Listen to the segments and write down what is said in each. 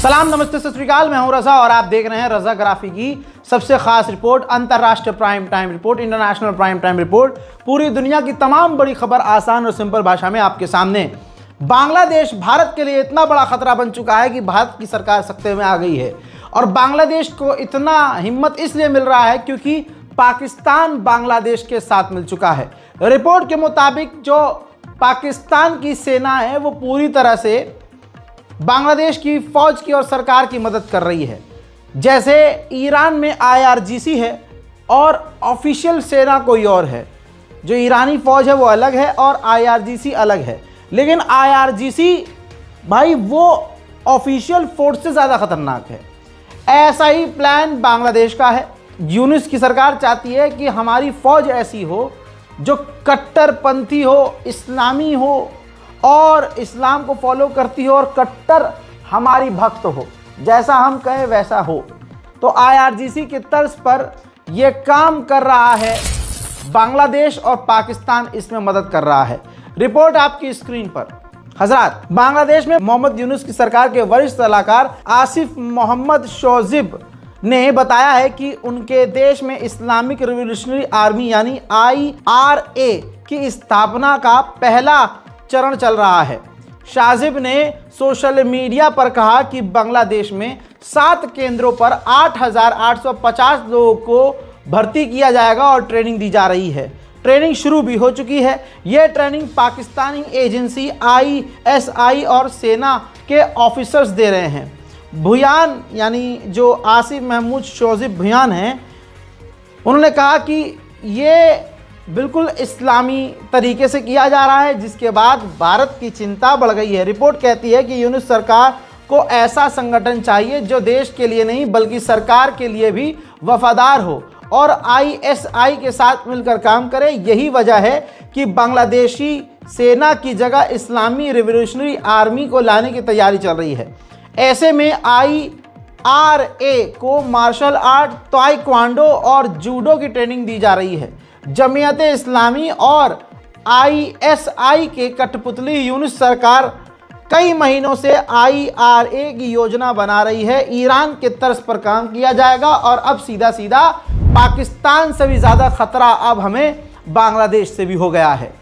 सलाम, नमस्ते, सत श्री अकाल। मैं हूं रजा और आप देख रहे हैं रजा ग्राफी की सबसे खास रिपोर्ट, अंतर्राष्ट्रीय prime time report, international prime time report. पूरी दुनिया की तमाम बड़ी खबर आसान और सिंपल भाषा में आपके सामने। बांग्लादेश भारत के लिए इतना बड़ा खतरा बन चुका है कि भारत की सरकार सत्ते में आ गई है और बांग्लादेश को इतना हिम्मत इसलिए मिल रहा है क्योंकि पाकिस्तान बांग्लादेश के साथ मिल चुका है। रिपोर्ट के मुताबिक जो पाकिस्तान की सेना है वो पूरी तरह से बांग्लादेश की फौज की और सरकार की मदद कर रही है। जैसे ईरान में IRGC है और ऑफिशियल सेना कोई और है। जो ईरानी फौज है वो अलग है और IRGC अलग है, लेकिन IRGC भाई वो ऑफिशियल फोर्स से ज़्यादा खतरनाक है। ऐसा ही प्लान बांग्लादेश का है। यूनुस की सरकार चाहती है कि हमारी फौज ऐसी हो जो कट्टरपंथी हो, इस्लामी हो और इस्लाम को फॉलो करती हो और कट्टर हमारी भक्त हो, जैसा हम कहें वैसा हो। तो IRGC के तर्ज पर यह काम कर रहा है बांग्लादेश और पाकिस्तान इसमें मदद कर रहा है। रिपोर्ट आपकी स्क्रीन पर। हजरात, बांग्लादेश में मोहम्मद यूनुस की सरकार के वरिष्ठ सलाहकार आसिफ मोहम्मद शोजिब ने बताया है कि उनके देश में इस्लामिक रिवॉल्यूशनरी आर्मी यानी IRA की स्थापना का पहला चरण चल रहा है। शाजिब ने सोशल मीडिया पर कहा कि बांग्लादेश में 7 केंद्रों पर 8,850 लोगों को भर्ती किया जाएगा और ट्रेनिंग दी जा रही है। ट्रेनिंग शुरू भी हो चुकी है। यह ट्रेनिंग पाकिस्तानी एजेंसी ISI और सेना के ऑफिसर्स दे रहे हैं। भुयान यानी जो आसिफ महमूद शोजिब भुयान हैं, उन्होंने कहा कि ये बिल्कुल इस्लामी तरीके से किया जा रहा है, जिसके बाद भारत की चिंता बढ़ गई है। रिपोर्ट कहती है कि यूनुस सरकार को ऐसा संगठन चाहिए जो देश के लिए नहीं बल्कि सरकार के लिए भी वफादार हो और ISI के साथ मिलकर काम करे। यही वजह है कि बांग्लादेशी सेना की जगह इस्लामी रिवॉल्यूशनरी आर्मी को लाने की तैयारी चल रही है। ऐसे में IRA को मार्शल आर्ट, ताइक्वांडो और जूडो की ट्रेनिंग दी जा रही है। जमीयत इस्लामी और ISI के कठपुतली यूनुस सरकार कई महीनों से IRA की योजना बना रही है। ईरान के तर्ज पर काम किया जाएगा और अब सीधा सीधा पाकिस्तान से भी ज़्यादा खतरा अब हमें बांग्लादेश से भी हो गया है।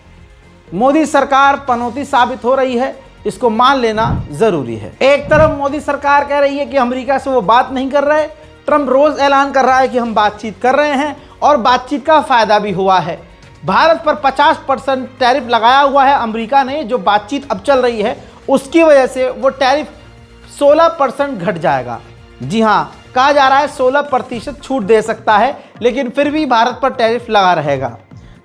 मोदी सरकार पनौती साबित हो रही है, इसको मान लेना ज़रूरी है। एक तरफ मोदी सरकार कह रही है कि अमेरिका से वो बात नहीं कर रहे, ट्रंप रोज़ ऐलान कर रहा है कि हम बातचीत कर रहे हैं और बातचीत का फ़ायदा भी हुआ है। भारत पर 50% टैरिफ लगाया हुआ है अमेरिका ने। जो बातचीत अब चल रही है उसकी वजह से वो टैरिफ 16% घट जाएगा। जी हाँ, कहा जा रहा है 16% छूट दे सकता है, लेकिन फिर भी भारत पर टैरिफ लगा रहेगा।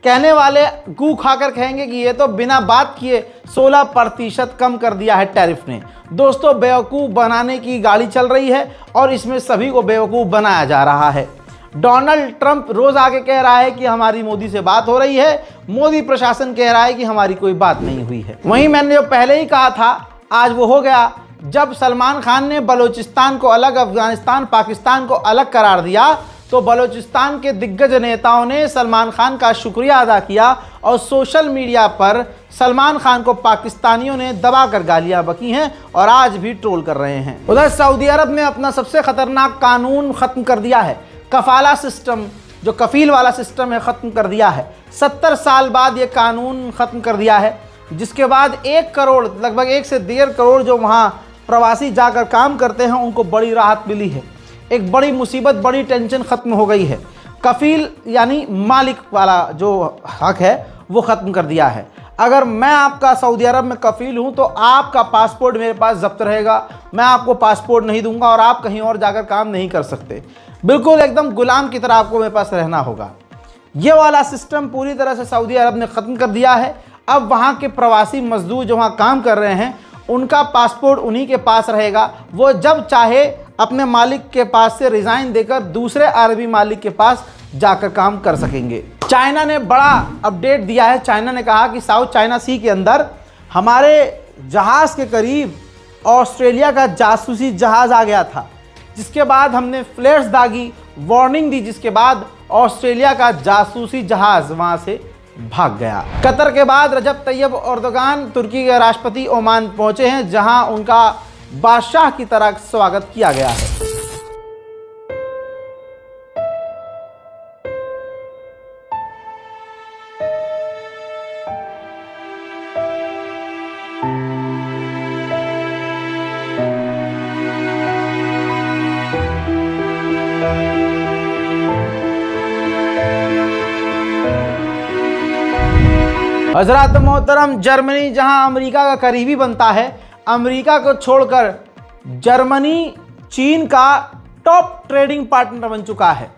कहने वाले गू खाकर कहेंगे कि ये तो बिना बात किए 16% कम कर दिया है टैरिफ ने। दोस्तों, बेवकूफ़ बनाने की गाड़ी चल रही है और इसमें सभी को बेवकूफ़ बनाया जा रहा है। डोनाल्ड ट्रंप रोज़ आके कह रहा है कि हमारी मोदी से बात हो रही है, मोदी प्रशासन कह रहा है कि हमारी कोई बात नहीं हुई है। वहीं मैंने जो पहले ही कहा था आज वो हो गया। जब सलमान खान ने बलूचिस्तान को अलग, अफगानिस्तान पाकिस्तान को अलग करार दिया तो बलूचिस्तान के दिग्गज नेताओं ने सलमान खान का शुक्रिया अदा किया और सोशल मीडिया पर सलमान खान को पाकिस्तानियों ने दबाकर गालियां बकी हैं और आज भी ट्रोल कर रहे हैं। उधर सऊदी अरब ने अपना सबसे खतरनाक कानून ख़त्म कर दिया है। कफाला सिस्टम, जो कफील वाला सिस्टम है, ख़त्म कर दिया है। 70 साल बाद ये कानून ख़त्म कर दिया है, जिसके बाद 1 करोड़, लगभग 1 से 1.5 करोड़ जो वहाँ प्रवासी जाकर काम करते हैं उनको बड़ी राहत मिली है। एक बड़ी मुसीबत, बड़ी टेंशन ख़त्म हो गई है। कफील यानी मालिक वाला जो हक है वो ख़त्म कर दिया है। अगर मैं आपका सऊदी अरब में कफील हूँ तो आपका पासपोर्ट मेरे पास जब्त रहेगा, मैं आपको पासपोर्ट नहीं दूंगा और आप कहीं और जाकर काम नहीं कर सकते। बिल्कुल एकदम गुलाम की तरह आपको मेरे पास रहना होगा। ये वाला सिस्टम पूरी तरह से सऊदी अरब ने ख़त्म कर दिया है। अब वहाँ के प्रवासी मजदूर जो वहाँ काम कर रहे हैं उनका पासपोर्ट उन्हीं के पास रहेगा। वो जब चाहे अपने मालिक के पास से रिज़ाइन देकर दूसरे अरबी मालिक के पास जाकर काम कर सकेंगे। चाइना ने बड़ा अपडेट दिया है। चाइना ने कहा कि साउथ चाइना सी के अंदर हमारे जहाज़ के करीब ऑस्ट्रेलिया का जासूसी जहाज़ आ गया था, जिसके बाद हमने फ्लेयर्स दागी, वार्निंग दी, जिसके बाद ऑस्ट्रेलिया का जासूसी जहाज़ वहाँ से भाग गया। कतर के बाद रजब तैयब एर्दोगान तुर्की के राष्ट्रपति ओमान पहुंचे हैं, जहां उनका बादशाह की तरह स्वागत किया गया है। हजरत मोहतरम, जर्मनी जहां अमेरिका का करीबी बनता है, अमेरिका को छोड़कर जर्मनी चीन का टॉप ट्रेडिंग पार्टनर बन चुका है।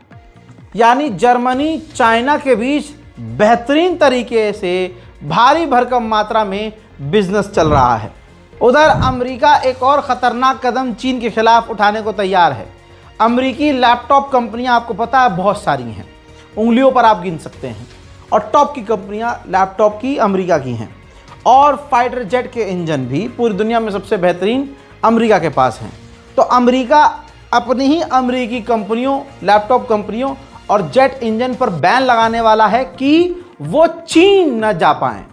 यानी जर्मनी चाइना के बीच बेहतरीन तरीके से भारी भरकम मात्रा में बिजनेस चल रहा है। उधर अमेरिका एक और ख़तरनाक कदम चीन के खिलाफ उठाने को तैयार है। अमेरिकी लैपटॉप कंपनियां आपको पता है बहुत सारी हैं, उंगलियों पर आप गिन सकते हैं, और टॉप की कंपनियां लैपटॉप की अमेरिका की हैं। और फाइटर जेट के इंजन भी पूरी दुनिया में सबसे बेहतरीन अमेरिका के पास हैं। तो अमेरिका अपनी ही अमेरिकी कंपनियों, लैपटॉप कंपनियों और जेट इंजन पर बैन लगाने वाला है कि वो चीन न जा पाएं।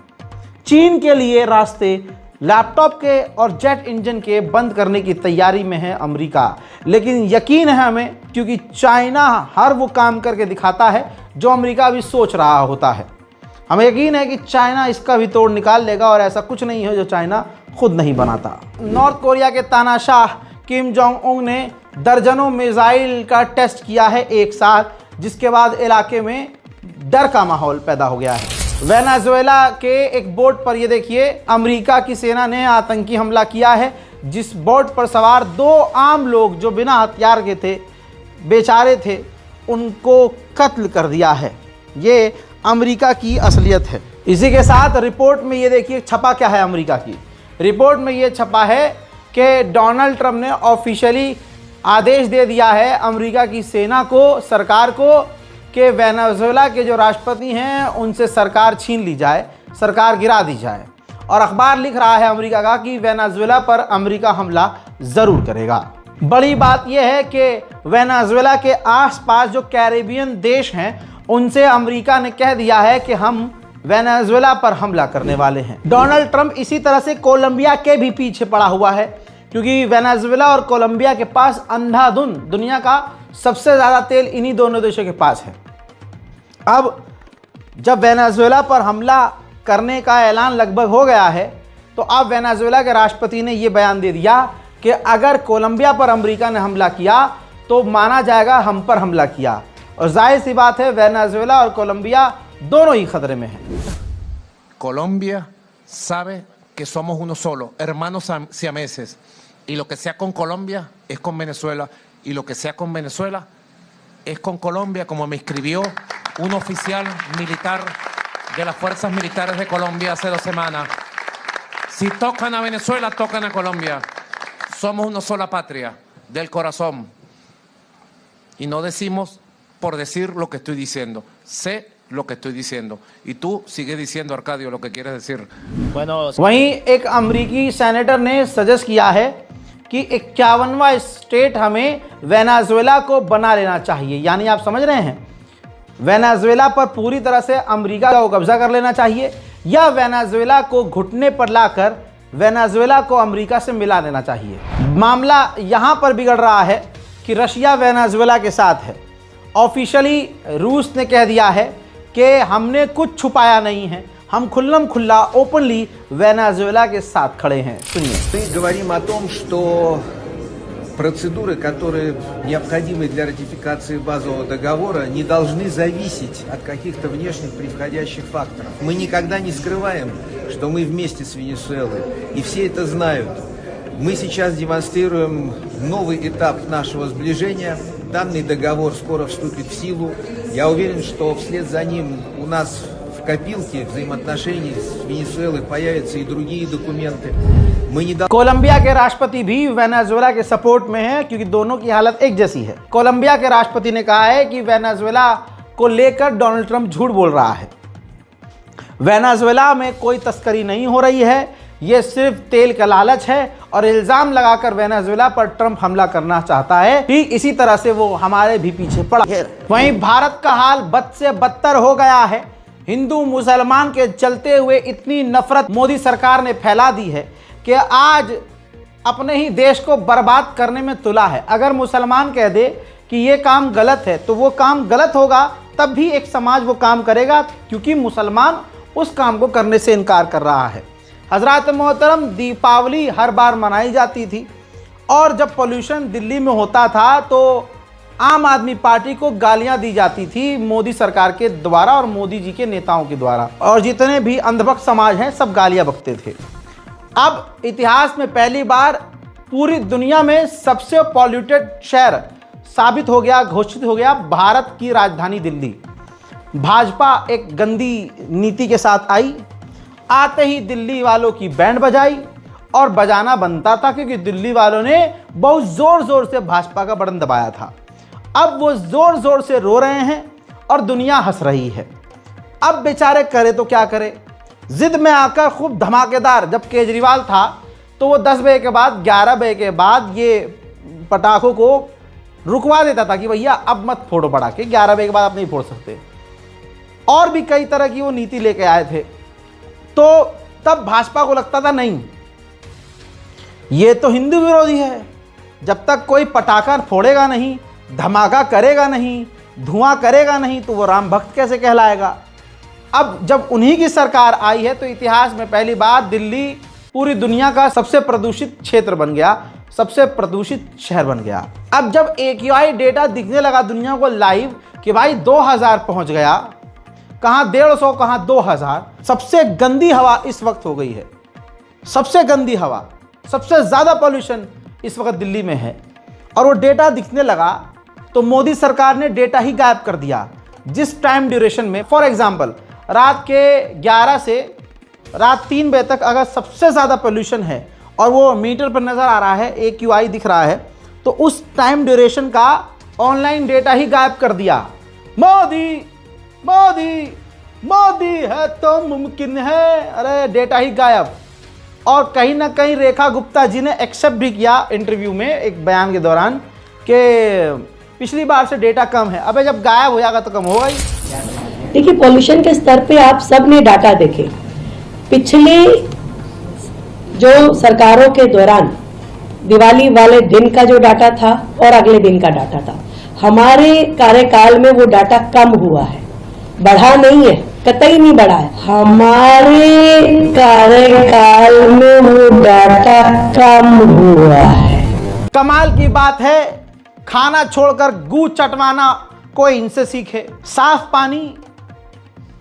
चीन के लिए रास्ते लैपटॉप के और जेट इंजन के बंद करने की तैयारी में है अमेरिका। लेकिन यकीन है हमें, क्योंकि चाइना हर वो काम करके दिखाता है जो अमेरिका भी सोच रहा होता है। हमें यकीन है कि चाइना इसका भी तोड़ निकाल लेगा, और ऐसा कुछ नहीं है जो चाइना खुद नहीं बनाता। नॉर्थ कोरिया के तानाशाह किम जोंग उंग ने दर्जनों मिसाइल का टेस्ट किया है एक साथ, जिसके बाद इलाके में डर का माहौल पैदा हो गया है। वेनेजुएला के एक बोट पर ये देखिए, अमेरिका की सेना ने आतंकी हमला किया है, जिस बोट पर सवार 2 आम लोग जो बिना हथियार के थे, बेचारे थे, उनको कत्ल कर दिया है। ये अमेरिका की असलियत है। इसी के साथ रिपोर्ट में ये देखिए छपा क्या है अमेरिका की। रिपोर्ट में ये छपा है कि डोनाल्ड ट्रंप ने ऑफिशियली आदेश दे दिया है अमेरिका की सेना को, सरकार को, कि वेनेजुएला के जो राष्ट्रपति हैं उनसे सरकार छीन ली जाए, सरकार गिरा दी जाए। और अखबार लिख रहा है अमेरिका का कि वेनेजुएला पर अमेरिका हमला ज़रूर करेगा। बड़ी बात यह है कि वेनेजुएला के आसपास जो कैरेबियन देश हैं उनसे अमेरिका ने कह दिया है कि हम वेनेजुएला पर हमला करने वाले हैं। डोनाल्ड ट्रंप इसी तरह से कोलंबिया के भी पीछे पड़ा हुआ है, क्योंकि वेनेजुएला और कोलंबिया के पास अंधाधुंध दुनिया का सबसे ज़्यादा तेल इन्हीं दोनों देशों के पास है। अब जब वेनेजुएला पर हमला करने का ऐलान लगभग हो गया है, तो अब वेनेजुएला के राष्ट्रपति ने यह बयान दे दिया कि अगर कोलंबिया पर अमेरिका ने हमला किया तो माना जाएगा हम पर हमला किया। और जाहिर सी बात है वेनेजुएला और कोलंबिया दोनों ही खतरे में हैं। Colombia sabe que somos uno solo, hermanos siameses, y lo que sea con Colombia es con Venezuela, y lo que sea con Venezuela es con Colombia, como me escribió un oficial militar de las fuerzas militares de Colombia hace 2 semanas. Si tocan a Venezuela, tocan a Colombia. Somos una sola patria, del corazón. Y no decimos por decir lo que estoy diciendo. Sé lo que estoy diciendo. Y tú sigue diciendo, Arcadio, lo que quieres decir. वहीं एक अमेरिकी senator ने suggest किया है कि 51वां state हमें Venezuela को बना लेना चाहिए। यानी आप समझ रहे हैं, वेनेजुएला पर पूरी तरह से अमेरिका को कब्जा कर लेना चाहिए, या वेनेजुएला को घुटने पर लाकर वेनेजुएला को अमेरिका से मिला लेना चाहिए। मामला यहाँ पर बिगड़ रहा है कि रशिया वेनेजुएला के साथ है। ऑफिशियली रूस ने कह दिया है कि हमने कुछ छुपाया नहीं है, हम खुल्लम खुल्ला ओपनली वेनेजुएला के साथ खड़े हैं। सुनिए। Мы говорим о том, что процедуры, которые необходимы для ратификации базового договора, не должны зависеть от каких-то внешних превходящих факторов. Мы никогда не скрываем, что мы вместе с Венесуэлой, и все это знают. Мы сейчас демонстрируем новый этап нашего сближения. Данный договор скоро вступит в силу. Я уверен, что вслед за ним у нас в копилке взаимоотношений с Венесуэлой появятся и другие документы. कोलंबिया के राष्ट्रपति भी वेनेजुएला के सपोर्ट में हैं, क्योंकि दोनों की हालत एक जैसी है। कोलंबिया के राष्ट्रपति ने कहा है कि वेनेजुएला को लेकर डोनाल्ड ट्रंप झूठ बोल रहा है। वेनेजुएला में कोई तस्करी नहीं हो रही है, ये सिर्फ तेल का लालच है, और इल्जाम लगाकर वेनेजुएला पर ट्रंप हमला करना चाहता है। ठीक इसी तरह से वो हमारे भी पीछे पड़ा है। वहीं भारत का हाल बद से बदतर हो गया है। हिंदू मुसलमान के चलते हुए इतनी नफरत मोदी सरकार ने फैला दी है कि आज अपने ही देश को बर्बाद करने में तुला है। अगर मुसलमान कह दे कि ये काम गलत है तो वो काम गलत होगा, तब भी एक समाज वो काम करेगा, क्योंकि मुसलमान उस काम को करने से इनकार कर रहा है। हजरात मोहतरम, दीपावली हर बार मनाई जाती थी और जब पोल्यूशन दिल्ली में होता था तो आम आदमी पार्टी को गालियां दी जाती थी मोदी सरकार के द्वारा और मोदी जी के नेताओं के द्वारा, और जितने भी अंधभक्त समाज हैं सब गालियां बकते थे। अब इतिहास में पहली बार पूरी दुनिया में सबसे पॉल्यूटेड शहर साबित हो गया, घोषित हो गया भारत की राजधानी दिल्ली। भाजपा एक गंदी नीति के साथ आई, आते ही दिल्ली वालों की बैंड बजाई, और बजाना बनता था क्योंकि दिल्ली वालों ने बहुत ज़ोर ज़ोर से भाजपा का बटन दबाया था। अब वो ज़ोर ज़ोर से रो रहे हैं और दुनिया हंस रही है। अब बेचारे करे तो क्या करे, जिद में आकर खूब धमाकेदार, जब केजरीवाल था तो वो 10 बजे के बाद 11 बजे के बाद ये पटाखों को रुकवा देता था कि भैया अब मत फोड़ो पटाखे, 11 बजे के बाद आप नहीं फोड़ सकते। और भी कई तरह की वो नीति लेके आए थे। तो तब भाजपा को लगता था नहीं, ये तो हिंदू विरोधी है, जब तक कोई पटाखा फोड़ेगा नहीं, धमाका करेगा नहीं, धुआं करेगा नहीं, तो वो राम भक्त कैसे कहलाएगा। अब जब उन्हीं की सरकार आई है तो इतिहास में पहली बार दिल्ली पूरी दुनिया का सबसे प्रदूषित क्षेत्र बन गया, सबसे प्रदूषित शहर बन गया। अब जब AQI डेटा दिखने लगा दुनिया को लाइव कि भाई 2000 पहुंच गया, कहाँ 150, कहाँ 2000, सबसे गंदी हवा इस वक्त हो गई है, सबसे गंदी हवा, सबसे ज़्यादा पॉल्यूशन इस वक्त दिल्ली में है। और वो डेटा दिखने लगा तो मोदी सरकार ने डेटा ही गायब कर दिया। जिस टाइम ड्यूरेशन में, फॉर एग्जांपल रात के 11 से रात 3 बजे तक अगर सबसे ज़्यादा पोल्यूशन है और वो मीटर पर नज़र आ रहा है, AQI दिख रहा है, तो उस टाइम ड्यूरेशन का ऑनलाइन डेटा ही गायब कर दिया। मोदी मोदी मोदी है तो मुमकिन है, अरे डेटा ही गायब। और कहीं ना कहीं रेखा गुप्ता जी ने एक्सेप्ट भी किया इंटरव्यू में एक बयान के दौरान कि पिछली बार से डेटा कम है। अबे जब गायब हो जाएगा तो कम होगा ही। देखिए, पॉल्यूशन के स्तर पे आप सब ने डाटा देखे, पिछले जो सरकारों के दौरान दिवाली वाले दिन का जो डाटा था और अगले दिन का डाटा था, हमारे कार्यकाल में वो डाटा कम हुआ है, बढ़ा नहीं है, कतई नहीं बढ़ा है। हमारे कार्यकाल में वो डाटा कम हुआ है। कमाल की बात है, खाना छोड़कर गू चटवाना कोई इनसे सीखे। साफ पानी,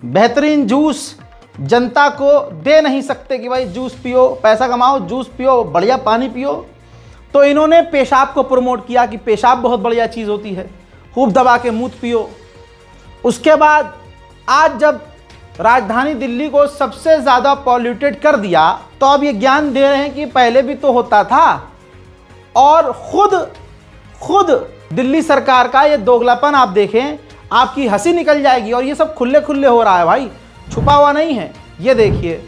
बेहतरीन जूस जनता को दे नहीं सकते कि भाई जूस पियो, पैसा कमाओ, जूस पियो, बढ़िया पानी पियो। तो इन्होंने पेशाब को प्रमोट किया कि पेशाब बहुत बढ़िया चीज़ होती है, खूब दबा के मूत पियो। उसके बाद आज जब राजधानी दिल्ली को सबसे ज़्यादा पॉल्यूटेड कर दिया तो अब ये ज्ञान दे रहे हैं कि पहले भी तो होता था। और खुद दिल्ली सरकार का ये दोगलापन आप देखें, आपकी हंसी निकल जाएगी। और ये सब खुले खुले हो रहा है भाई, छुपा हुआ नहीं है। ये देखिए,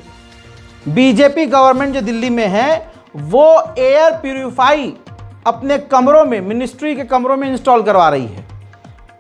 बीजेपी गवर्नमेंट जो दिल्ली में है वो एयर प्यूरिफाई अपने कमरों में, मिनिस्ट्री के कमरों में इंस्टॉल करवा रही है।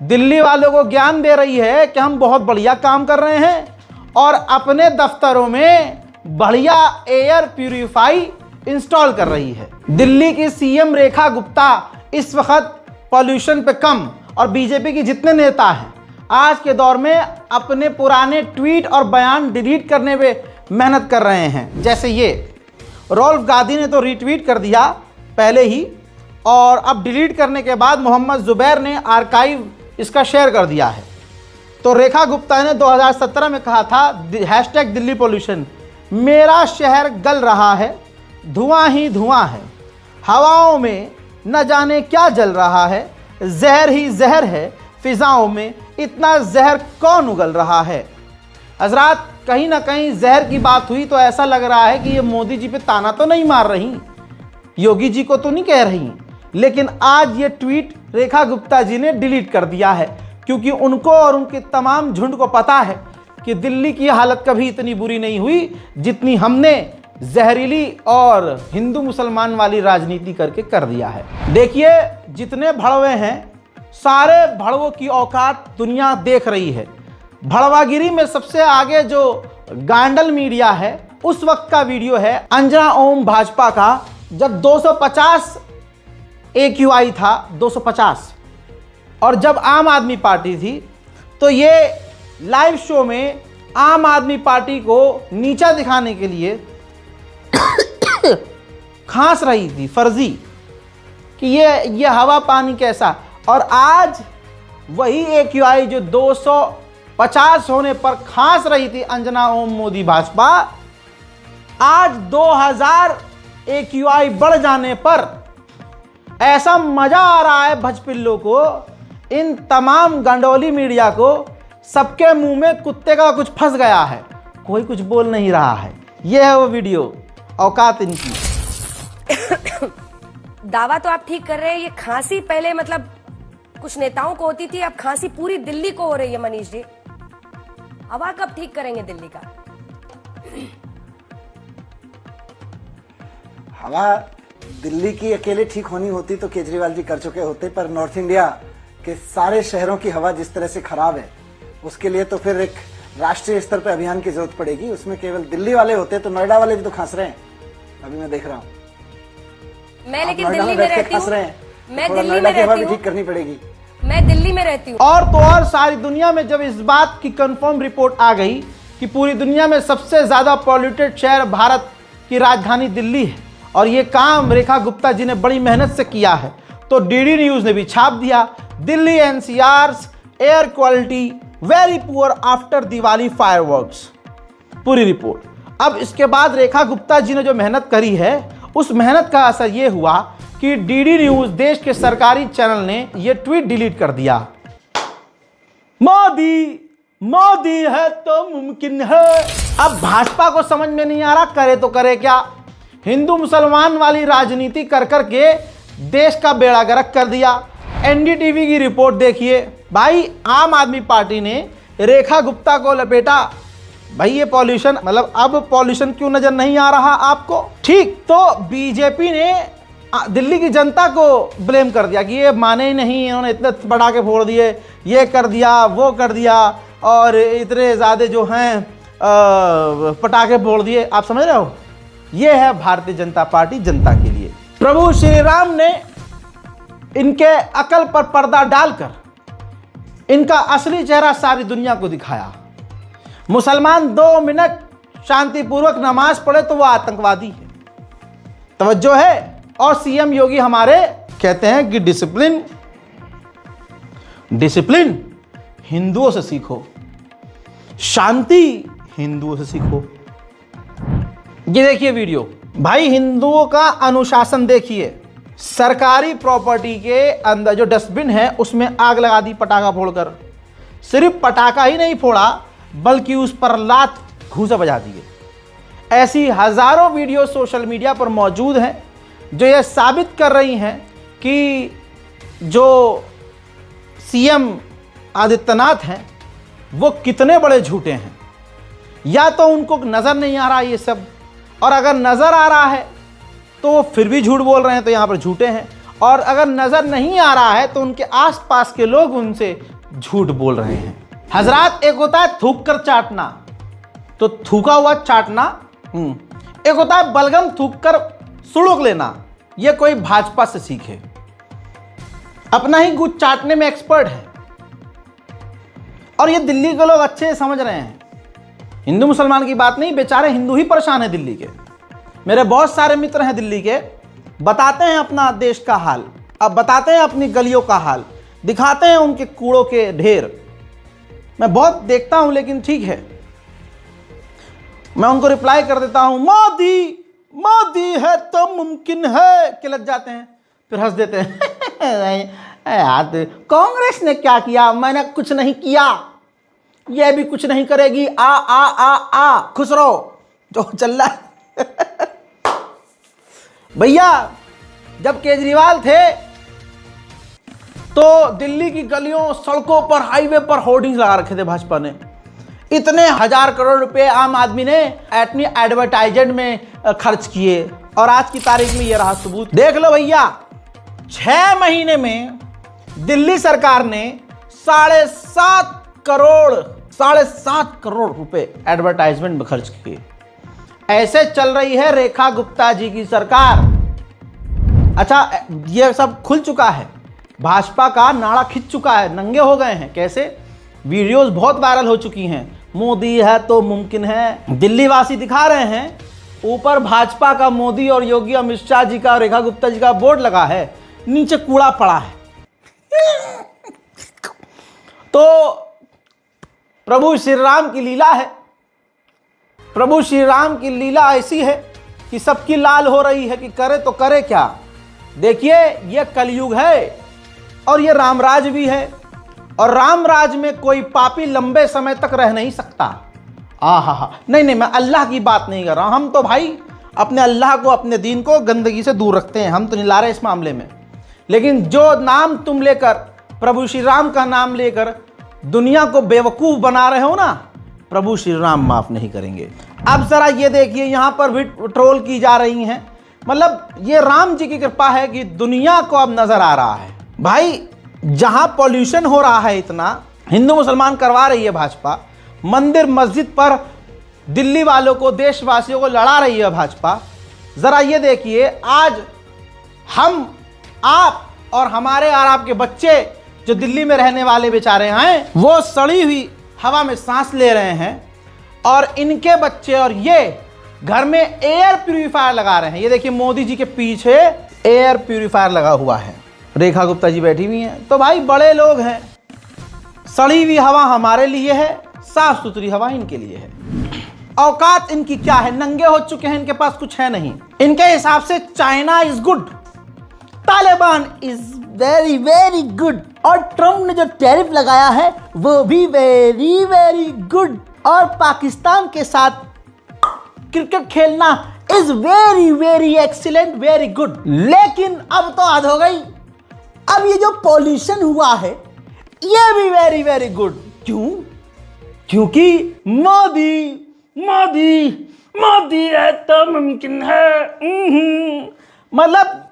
दिल्ली वालों को ज्ञान दे रही है कि हम बहुत बढ़िया काम कर रहे हैं, और अपने दफ्तरों में बढ़िया एयर प्यूरिफाई इंस्टॉल कर रही है। दिल्ली की CM रेखा गुप्ता इस वक्त पॉल्यूशन पे कम, और बीजेपी के जितने नेता हैं आज के दौर में अपने पुराने ट्वीट और बयान डिलीट करने पे मेहनत कर रहे हैं। जैसे ये राहुल गांधी ने तो रीट्वीट कर दिया पहले ही, और अब डिलीट करने के बाद मोहम्मद जुबैर ने आर्काइव इसका शेयर कर दिया है। तो रेखा गुप्ता ने 2017 में कहा था #दिल्ली पोल्यूशन, मेरा शहर गल रहा है, धुआं ही धुआं है, हवाओं में न जाने क्या जल रहा है, जहर ही जहर है, फिजाओं में इतना जहर कौन उगल रहा है। हजरात, कहीं ना कहीं जहर की बात हुई तो ऐसा लग रहा है कि ये मोदी जी पे ताना तो नहीं मार रही, योगी जी को तो नहीं कह रही, लेकिन आज ये ट्वीट रेखा गुप्ता जी ने डिलीट कर दिया है, क्योंकि उनको और उनके तमाम झुंड को पता है कि दिल्ली की हालत कभी इतनी बुरी नहीं हुई जितनी हमने जहरीली और हिंदू मुसलमान वाली राजनीति करके कर दिया है। देखिए, जितने भड़वे हैं सारे भड़वों की औकात दुनिया देख रही है। भड़वागिरी में सबसे आगे जो गांडल मीडिया है, उस वक्त का वीडियो है अंजना ओम भाजपा का, जब 250 AQI था, 250, और जब आम आदमी पार्टी थी, तो ये लाइव शो में आम आदमी पार्टी को नीचा दिखाने के लिए खांस रही थी फर्जी कि ये हवा पानी कैसा। और आज वही AQI जो 250 होने पर खांस रही थी अंजना ओम मोदी भाजपा, आज 2000 AQI बढ़ जाने पर ऐसा मजा आ रहा है भजपिल्लों को, इन तमाम गंडोली मीडिया को, सबके मुंह में कुत्ते का कुछ फंस गया है, कोई कुछ बोल नहीं रहा है। यह है वो वीडियो, औकात इनकी। दावा तो आप ठीक कर रहे हैं, ये खांसी पहले मतलब कुछ नेताओं को होती थी, अब खांसी पूरी दिल्ली को हो रही है। मनीष जी, हवा कब ठीक करेंगे दिल्ली का? हवा दिल्ली की अकेले ठीक होनी होती तो केजरीवाल जी कर चुके होते, पर नॉर्थ इंडिया के सारे शहरों की हवा जिस तरह से खराब है, उसके लिए तो फिर एक राष्ट्रीय स्तर पर अभियान की जरूरत पड़ेगी। उसमें केवल दिल्ली वाले होते तो नोएडा वाले भी तो खांस रहे हैं, अभी मैं देख रहा हूँ। मैं लेकिन दिल्ली में रहती हूँ, मैं दिल्ली में रहती हूँ, ठीक करनी पड़ेगी। मैं दिल्ली में रहती हूँ। और तो और सारी दुनिया में जब इस बात की कंफर्म रिपोर्ट आ गई कि पूरी दुनिया में सबसे ज्यादा पॉल्यूटेड शहर भारत की राजधानी दिल्ली है, और ये काम रेखा गुप्ता जी ने बड़ी मेहनत से किया है, तो डीडी न्यूज ने भी छाप दिया, Delhi NCR's air quality very poor after Diwali fireworks, पूरी रिपोर्ट। अब इसके बाद रेखा गुप्ता जी ने जो मेहनत करी है, उस मेहनत का असर यह हुआ कि डीडी न्यूज देश के सरकारी चैनल ने यह ट्वीट डिलीट कर दिया। मोदी मोदी है तो मुमकिन है। अब भाजपा को समझ में नहीं आ रहा करे तो करे क्या। हिंदू मुसलमान वाली राजनीति कर करके देश का बेड़ा गर्क कर दिया। NDTV की रिपोर्ट देखिए भाई, आम आदमी पार्टी ने रेखा गुप्ता को लपेटा। भाई ये पॉल्यूशन, मतलब अब पॉल्यूशन क्यों नजर नहीं आ रहा आपको? ठीक, तो बीजेपी ने दिल्ली की जनता को ब्लेम कर दिया कि ये माने ही नहीं, इन्होंने इतने पटाखे फोड़ दिए, ये कर दिया, वो कर दिया, और इतने ज़्यादा जो हैं पटाखे फोड़ दिए। आप समझ रहे हो, ये है भारतीय जनता पार्टी जनता के लिए। प्रभु श्री राम ने इनके अकल पर पर्दा डालकर इनका असली चेहरा सारी दुनिया को दिखाया। मुसलमान 2 मिनट शांतिपूर्वक नमाज पढ़े तो वो आतंकवादी है। तवज्जो है। और सीएम योगी हमारे कहते हैं कि डिसिप्लिन हिंदुओं से सीखो, शांति हिंदुओं से सीखो। ये देखिए वीडियो भाई, हिंदुओं का अनुशासन देखिए। सरकारी प्रॉपर्टी के अंदर जो डस्टबिन है उसमें आग लगा दी पटाखा फोड़कर। सिर्फ पटाखा ही नहीं फोड़ा बल्कि उस पर लात घूंसा बजा दिए। ऐसी हजारों वीडियो सोशल मीडिया पर मौजूद हैं जो यह साबित कर रही हैं कि जो सीएम आदित्यनाथ हैं वो कितने बड़े झूठे हैं। या तो उनको नजर नहीं आ रहा ये सब, और अगर नजर आ रहा है तो वो फिर भी झूठ बोल रहे हैं, तो यहाँ पर झूठे हैं। और अगर नजर नहीं आ रहा है तो उनके आसपास के लोग उनसे झूठ बोल रहे हैं। हजरात, एक होता है थूक कर चाटना, तो थूका हुआ चाटना, एक होता है बलगम थूक कर सुड़क लेना। ये कोई भाजपा से सीखे, अपना ही गुद चाटने में एक्सपर्ट है। और ये दिल्ली के लोग अच्छे समझ रहे हैं, हिंदू मुसलमान की बात नहीं, बेचारे हिंदू ही परेशान है दिल्ली के। मेरे बहुत सारे मित्र हैं दिल्ली के, बताते हैं अपना देश का हाल, अब बताते हैं अपनी गलियों का हाल, दिखाते हैं उनके कूड़ों के ढेर। मैं बहुत देखता हूं, लेकिन ठीक है, मैं उनको रिप्लाई कर देता हूं, मोदी मोदी है तो मुमकिन है, कि लग जाते हैं, फिर हंस देते हैं। यार कांग्रेस ने क्या किया? मैंने कुछ नहीं किया, ये भी कुछ नहीं करेगी। आ आ आ आ खुश रहो, जो चल रहा है। भैया जब केजरीवाल थे तो दिल्ली की गलियों, सड़कों पर, हाईवे पर होर्डिंग्स लगा रखे थे भाजपा ने। इतने 1000 करोड़ रुपए आम आदमी ने अपनी एडवर्टाइजमेंट में खर्च किए, और आज की तारीख में ये रहा सबूत। देख लो भैया, 6 महीने में दिल्ली सरकार ने 7.5 करोड़ रुपए एडवर्टाइजमेंट में खर्च किए। ऐसे चल रही है रेखा गुप्ता जी की सरकार। अच्छा, ये सब खुल चुका है, भाजपा का नाड़ा खिंच चुका है, नंगे हो गए हैं। कैसे? वीडियोस बहुत वायरल हो चुकी हैं। मोदी है तो मुमकिन है, दिल्ली वासी दिखा रहे हैं, ऊपर भाजपा का मोदी और योगी अमित शाह जी का, रेखा गुप्ता जी का बोर्ड लगा है, नीचे कूड़ा पड़ा है। तो प्रभु श्री राम की लीला है, प्रभु श्री राम की लीला ऐसी है कि सबकी लाल हो रही है कि करे तो करे क्या। देखिए, यह कलयुग है और यह रामराज भी है, और रामराज में कोई पापी लंबे समय तक रह नहीं सकता। आहा, नहीं, मैं अल्लाह की बात नहीं कर रहा हूं। हम तो भाई अपने अल्लाह को, अपने दीन को गंदगी से दूर रखते हैं, हम तो नहीं ला रहे इस मामले में। लेकिन जो नाम तुम लेकर, प्रभु श्री राम का नाम लेकर दुनिया को बेवकूफ बना रहे हो ना, प्रभु श्री राम माफ नहीं करेंगे। अब जरा ये देखिए, यहां पर भी ट्रोल की जा रही हैं। मतलब ये राम जी की कृपा है कि दुनिया को अब नजर आ रहा है। भाई, जहां पॉल्यूशन हो रहा है इतना, हिंदू मुसलमान करवा रही है भाजपा, मंदिर मस्जिद पर दिल्ली वालों को, देशवासियों को लड़ा रही है भाजपा। जरा ये देखिए, आज हम, आप और हमारे और आपके बच्चे जो दिल्ली में रहने वाले बेचारे हैं, वो सड़ी हुई हवा में सांस ले रहे हैं, और इनके बच्चे और ये घर में एयर प्यूरिफायर लगा रहे हैं। ये देखिए, मोदी जी के पीछे एयर प्यूरिफायर लगा हुआ है, रेखा गुप्ता जी बैठी हुई हैं। तो भाई बड़े लोग हैं, सड़ी हुई हवा हमारे लिए है, साफ सुथरी हवा इनके लिए है। औकात इनकी क्या है, नंगे हो चुके हैं, इनके पास कुछ है नहीं। इनके हिसाब से China is good, Taliban is very very good, और ट्रम्प ने जो टैरिफ लगाया है वो भी वेरी वेरी गुड, और पाकिस्तान के साथ क्रिकेट खेलना is very very excellent, very good. लेकिन अब तो हद हो गई, अब ये जो पॉल्यूशन हुआ है ये भी वेरी वेरी गुड। क्यों? क्योंकि मोदी मोदी मोदी है तो मुमकिन है। मतलब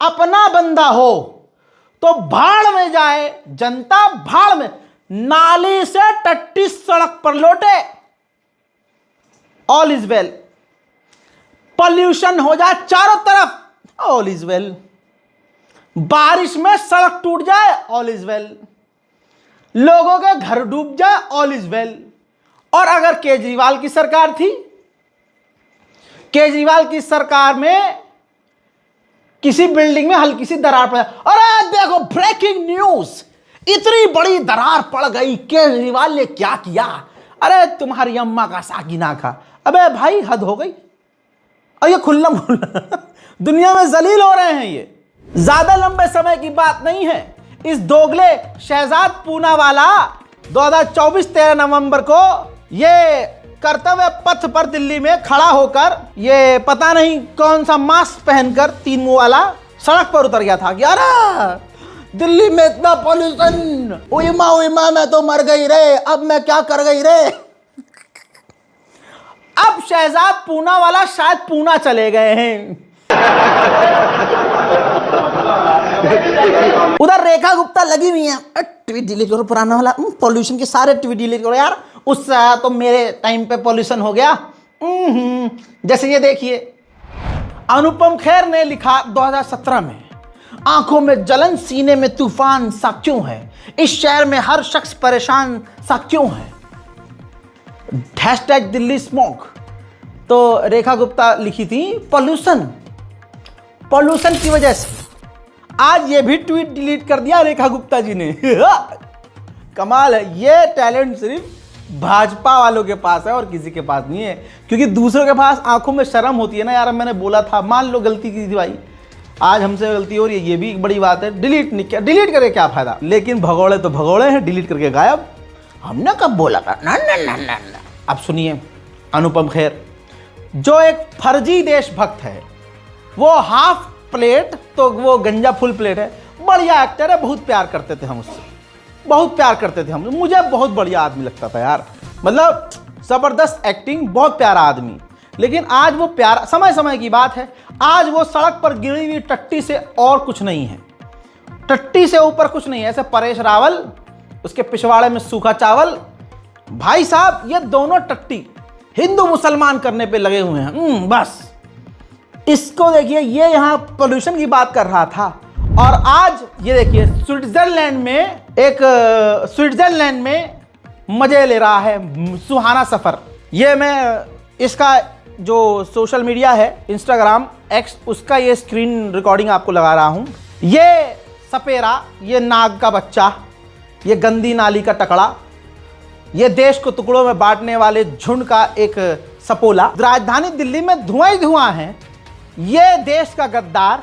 अपना बंदा हो तो भाड़ में जाए, जनता भाड़ में, नाली से टट्टी सड़क पर लौटे, ऑल इज वेल। पॉल्यूशन हो जाए चारों तरफ, ऑल इज वेल। बारिश में सड़क टूट जाए, ऑल इज वेल। लोगों के घर डूब जाए, ऑल इज वेल। और अगर केजरीवाल की सरकार थी, केजरीवाल की सरकार में किसी बिल्डिंग में हल्की सी दरार पड़ जाए, अरे देखो ब्रेकिंग न्यूज, इतनी बड़ी दरार पड़ गई, केजरीवाल ने क्या किया, अरे तुम्हारी अम्मा का सागिना खा। अबे भाई हद हो गई। और ये खुल्ला दुनिया में जलील हो रहे हैं। ये ज्यादा लंबे समय की बात नहीं है। इस दोगले शहजाद पूनावाला 2024 13 नवंबर को ये कर्तव्य पथ पर दिल्ली में खड़ा होकर, ये पता नहीं कौन सा मास्क पहनकर, 3 मुंह वाला, सड़क पर उतर गया था कि अरे दिल्ली में इतना पॉल्यूशन, उइमा मैं तो मर गई रे, अब मैं क्या कर गई रे। अब शहजाद पूनावाला शायद पूना चले गए हैं। उधर रेखा गुप्ता लगी हुई है, ट्वीट डिलीट करो पुराना वाला, पॉल्यूशन के सारे ट्वीट डिलीट करो यार, उससे तो मेरे टाइम पे पॉल्यूशन हो गया। जैसे ये देखिए, अनुपम खेर ने लिखा 2017 में, आंखों में जलन, सीने में तूफान सा क्यों है, इस शहर में हर शख्स परेशान सा क्यों है, हैशटैग दिल्ली स्मोक। तो रेखा गुप्ता लिखी थी पॉल्यूशन की वजह से। आज ये भी ट्वीट डिलीट कर दिया रेखा गुप्ता जी ने। कमाल है, ये टैलेंट सिर्फ भाजपा वालों के पास है और किसी के पास नहीं है। क्योंकि दूसरों के पास आंखों में शर्म होती है ना यार। मैंने बोला था, मान लो गलती की थी भाई, आज हमसे गलती हो रही है, ये भी एक बड़ी बात है। डिलीट नहीं किया, डिलीट करके क्या फायदा। लेकिन भगोड़े तो भगोड़े हैं, डिलीट करके गायब। हमने कब बोला था, ना ना ना ना ना। अब सुनिए, अनुपम खेर जो एक फर्जी देशभक्त है, वो हाफ प्लेट तो वो गंजा फुल प्लेट है, बढ़िया एक्टर है, बहुत प्यार करते थे हम उससे, बहुत प्यार करते थे हम। मुझे बहुत बढ़िया आदमी लगता था यार, मतलब जबरदस्त एक्टिंग, बहुत प्यारा आदमी। लेकिन आज वो प्यार समय समय की बात है, आज वो सड़क पर गिरी हुई टट्टी से और कुछ नहीं है, टट्टी से ऊपर कुछ नहीं है। ऐसे परेश रावल, उसके पिछवाड़े में सूखा चावल, भाई साहब ये दोनों टट्टी हिंदू मुसलमान करने पे लगे हुए हैं। बस इसको देखिए, ये यहाँ पोल्यूशन की बात कर रहा था और आज ये देखिए स्विट्जरलैंड में मजे ले रहा है, सुहाना सफर। ये मैं इसका जो सोशल मीडिया है इंस्टाग्राम एक्स, उसका ये स्क्रीन रिकॉर्डिंग आपको लगा रहा हूं। ये सपेरा, ये नाग का बच्चा, ये गंदी नाली का टकड़ा, ये देश को टुकड़ों में बांटने वाले झुंड का एक सपोला, राजधानी दिल्ली में धुआं ही धुआं है। ये देश का गद्दार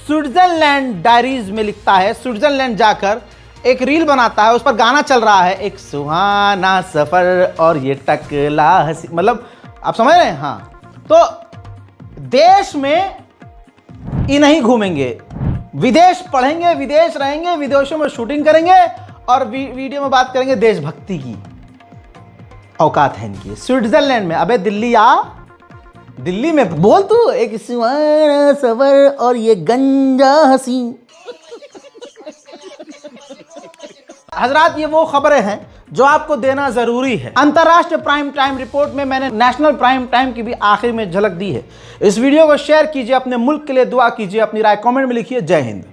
स्विट्जरलैंड डायरीज में लिखता है, स्विट्जरलैंड जाकर एक रील बनाता है, उस पर गाना चल रहा है, एक सुहाना सफर और ये टकला हंसी, मतलब आप समझ रहे हैं। हाँ, तो देश में ही नहीं घूमेंगे, विदेश पढ़ेंगे, विदेश रहेंगे, विदेशों में शूटिंग करेंगे और वीडियो में बात करेंगे देशभक्ति की। औकात है इनकी। स्विट्जरलैंड में, अबे दिल्ली आ, दिल्ली में बोल तू, एक सुहाना सफर और ये गंजा हंसी। हजरात, ये वो खबरें हैं जो आपको देना जरूरी है। अंतरराष्ट्रीय प्राइम टाइम रिपोर्ट में मैंने नेशनल प्राइम टाइम की भी आखिर में झलक दी है। इस वीडियो को शेयर कीजिए, अपने मुल्क के लिए दुआ कीजिए, अपनी राय कमेंट में लिखिए। जय हिंद।